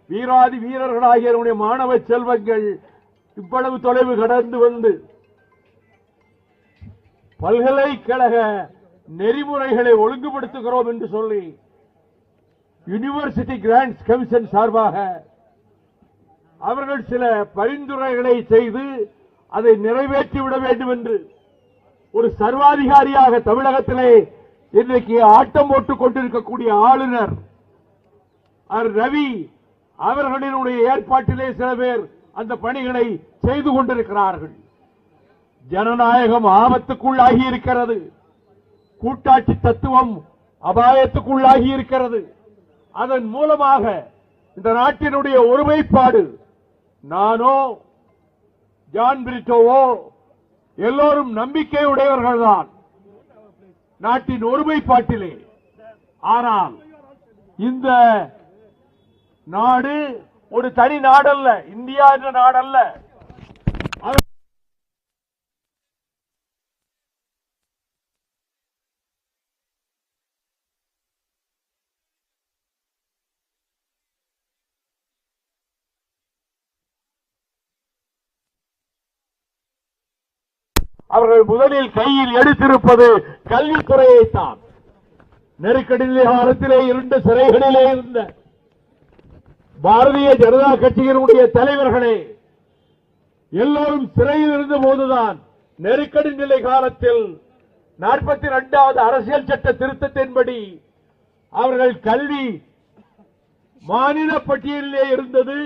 வீராதி வீரர்களாகிய மாணவ செல்வங்கள் இவ்வளவு தொலைவு கடந்து வந்து பல்கலைக்கழக நெறிமுறைகளை ஒழுங்குபடுத்துகிறோம் என்று சொல்லி யூனிவர்சிட்டி கிராண்ட்ஸ் கமிஷன் சார்பாக அவர்கள் சில பரிந்துரைகளை செய்து அதை நிறைவேற்றிவிட வேண்டும் என்று ஒரு சர்வாதிகாரியாக தமிழகத்திலே இன்றைக்கு ஆட்டம் போட்டுக் கொண்டிருக்கக்கூடிய ஆளுநர் ரவி அவர்களினுடைய ஏற்பாட்டிலே சில பேர் அந்த பணிகளை செய்து கொண்டிருக்கிறார்கள். ஜனநாயகம் ஆபத்துக்குள்ளாகி இருக்கிறது. கூட்டாட்சி தத்துவம் அபாயத்துக்குள்ளாகி இருக்கிறது. அதன் மூலமாக இந்த நாட்டினுடைய ஒருமைப்பாடு நானோ ஜான் பிரிட்டோவோ எல்லோரும் நம்பிக்கை உடையவர்கள்தான் நாட்டின் ஒருமைப்பாட்டிலே. ஆனால் இந்த நாடு ஒரு தனி நாடல்ல, இந்தியா என்ற நாடல்ல. அவர்கள் முதலில் கையில் எடுத்திருப்பது கல்வித்துறையைத்தான். நெருக்கடி காலத்திலே இருந்த சிறைகளிலே இருந்த பாரதிய ஜனதா கட்சியினுடைய தலைவர்களே எல்லோரும் சிறையில் இருந்த போதுதான் நெருக்கடி நிலை காலத்தில் 42வது அரசியல் சட்ட திருத்தத்தின்படி அவர்கள் கல்வி மாநில பட்டியலிலே இருந்தது.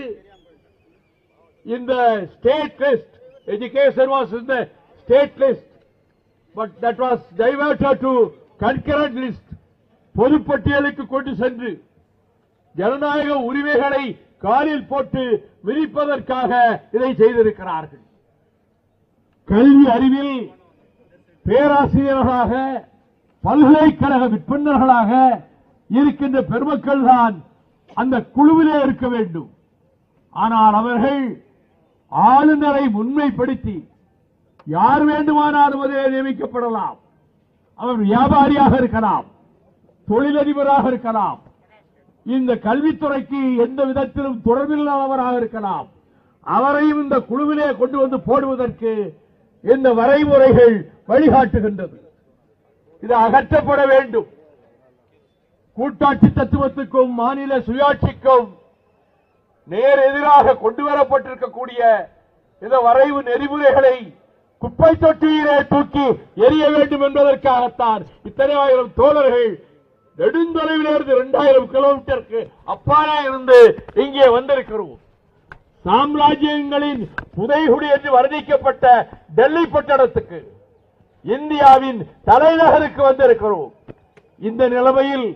இந்த state list education was in the state list, but that was diverted to concurrent list. பொதுப்பட்டியலுக்கு கொண்டு சென்று ஜனநாயக உரிமைகளை காலில் போட்டு விரிப்பதற்காக இதை செய்திருக்கிறார்கள். கல்வி அறிவில் பேராசிரியர்களாக பல்கலைக்கழக விற்பனர்களாக இருக்கின்ற பெருமக்கள் தான் அந்த குழுவிலே இருக்க வேண்டும். ஆனால் அவர்கள் ஆளுநரை முன்மைப்படுத்தி யார் வேண்டுமானாலும் அதிலே நியமிக்கப்படலாம். அவர் வியாபாரியாக இருக்கலாம், தொழிலதிபராக இருக்கலாம், இந்த கல்வித்துறைக்கு எந்த விதத்திலும் தொடர்பில்லாதவராக இருக்கலாம். அவரையும் இந்த குழுவிலே கொண்டு வந்து போடுவதற்கு இந்த வரைமுறைகள் வழிகாட்டுகின்றது. இது அகற்றப்பட வேண்டும். கூட்டாட்சி தத்துவத்துக்கும் மாநில சுயாட்சிக்கும் நேர் எதிராக கொண்டு வரப்பட்டிருக்கக்கூடிய இந்த வரைவு நெறிமுறைகளை குப்பை தொட்டியிலே தூக்கி எரிய வேண்டும் என்பதற்காகத்தான் இத்தனை ஆயிரம் தோழர்கள் நெடுந்தொலைவிலிருந்து 2000 கிலோமீட்டருக்கு அப்பாலே இருந்து இங்கே வந்திருக்கிறோம். சாம்ராஜ்யங்களின் புதைகுடி என்று வர்ணிக்கப்பட்ட டெல்லி பட்டணத்துக்கு, இந்தியாவின் தலைநகருக்கு வந்திருக்கிறோம். இந்த நிலைமையில்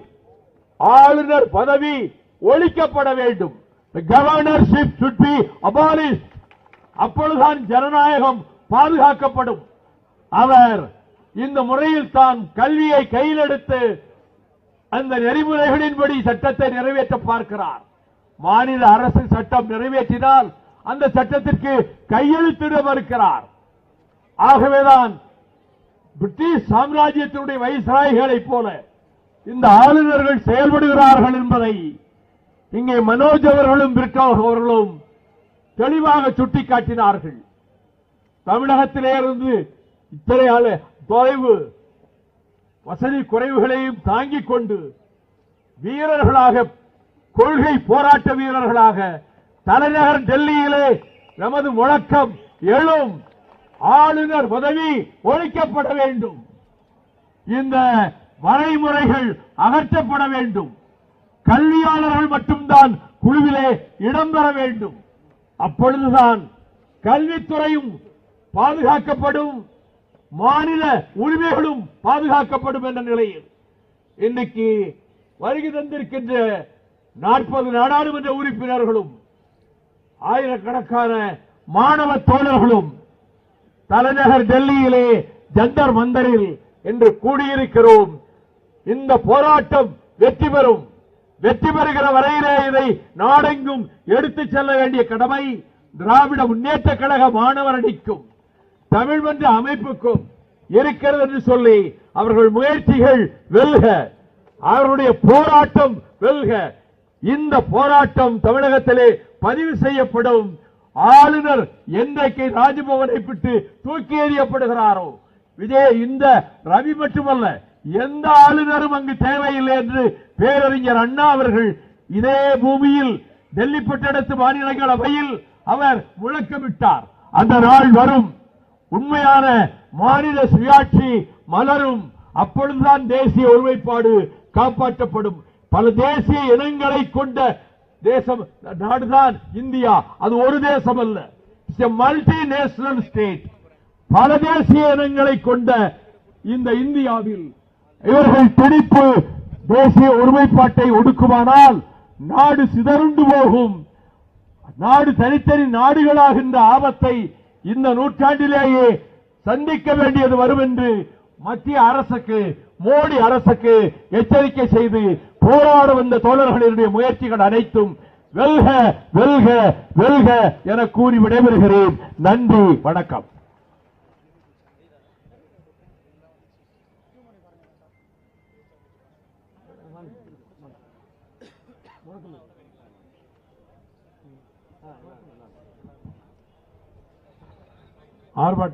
ஆளுநர் பதவி ஒழிக்கப்பட வேண்டும். கவர்னர்ஷிப் should be abolished. அப்பொழுதுதான் ஜனநாயகம் பாதுகாக்கப்படும். அவர் இந்த முறையில் தான் கல்வியை கையில் எடுத்து அந்த நெறிமுறைகளின்படி சட்டத்தை நிறைவேற்ற பார்க்கிறார். மாநில அரசு சட்டம் நிறைவேற்றினால் அந்த சட்டத்திற்கு கையெழுத்திட மறுக்கிறார். ஆகவேதான் பிரிட்டிஷ் சாம்ராஜ்யத்தினுடைய வைஸ்ராய்களைப் போல இந்த ஆளுநர்கள் செயல்படுகிறார்கள் என்பதை இங்கே மனோஜ் அவர்களும் பிரிட்டோ அவர்களும் தெளிவாக சுட்டிக்காட்டினார்கள். தமிழகத்திலே இருந்து இத்தனை தொலைவு வசதி குறைவுகளையும் தாங்கிக் கொண்டு வீரர்களாக, கொள்கை போராட்ட வீரர்களாக தலைநகர் டெல்லியிலே நமது முழக்கம் எழும். ஆளுநர் பதவி ஒழிக்கப்பட வேண்டும். இந்த வரைமுறைகள் அகற்றப்பட வேண்டும். கல்வியாளர்கள் மட்டும்தான் குழுவிலே இடம்பெற வேண்டும். அப்பொழுதுதான் கல்வித்துறையும் பாதுகாக்கப்படும், மாநில உரிமைகளும் பாதுகாக்கப்படும் என்ற நிலையில் இன்னைக்கு வருகை தந்திருக்கின்ற 40 நாடாளுமன்ற உறுப்பினர்களும் ஆயிரக்கணக்கான மாணவ தோழர்களும் தலைநகர் டெல்லியிலே ஜந்தர் மந்தரில் என்று கூடியிருக்கிறோம். இந்த போராட்டம் வெற்றி பெறும். வெற்றி பெறுகிற வரையிலே இதை நாடெங்கும் எடுத்துச் செல்ல வேண்டிய கடமை திராவிட முன்னேற்ற கழக மாணவர் அணிக்கும் தமிழ் மன்ற அமைப்புக்கும் இருக்கிறது என்று சொல்லி அவர்கள் முயற்சிகள் வெல்க, அவர்களுடைய போராட்டம் வெல்க. இந்த போராட்டம் தமிழகத்திலே பதிவு செய்யப்படும். ஆளுநர் என்றைக்கு ராஜ்பவனை விட்டு தூக்கி எறியப்படுகிறாரோ, இந்த ரவி மட்டுமல்ல, எந்த ஆளுநரும் அங்கு தேவையில்லை என்று பேரறிஞர் அண்ணா அவர்கள் இதே பூமியில் டெல்லி பட்டணத்து மாநிலங்களவையில் அவர் முழக்கமிட்டார். அந்த நாள் வரும், உண்மையான மாநில சுயாட்சி மலரும். அப்பொழுதுதான் தேசிய ஒருமைப்பாடு காப்பாற்றப்படும். பல தேசிய இனங்களை கொண்ட தேசம் நாடுதான் இந்தியா. அது ஒரு தேசம் அல்ல, மல்டி நேஷனல் ஸ்டேட். பல தேசிய இனங்களை கொண்ட இந்த இந்தியாவில் இவர்கள் துடிப்பு தேசிய ஒருமைப்பாட்டை ஒடுக்குமானால் நாடு சிதறுண்டு போகும். நாடு தனித்தனி நாடுகளாகின்ற ஆபத்தை இந்த நூற்றாண்டிலேயே சந்திக்க வேண்டியது வரும் என்று மத்திய அரசுக்கு, மோடி அரசுக்கு எச்சரிக்கை செய்து போராட வந்த தோழர்களுடைய முயற்சிகள் அனைத்தும் வெல்க வெல்க வெல்க என கூறி விடைபெறுகிறேன். நன்றி, வணக்கம். ஆர்ப்பாட்டம்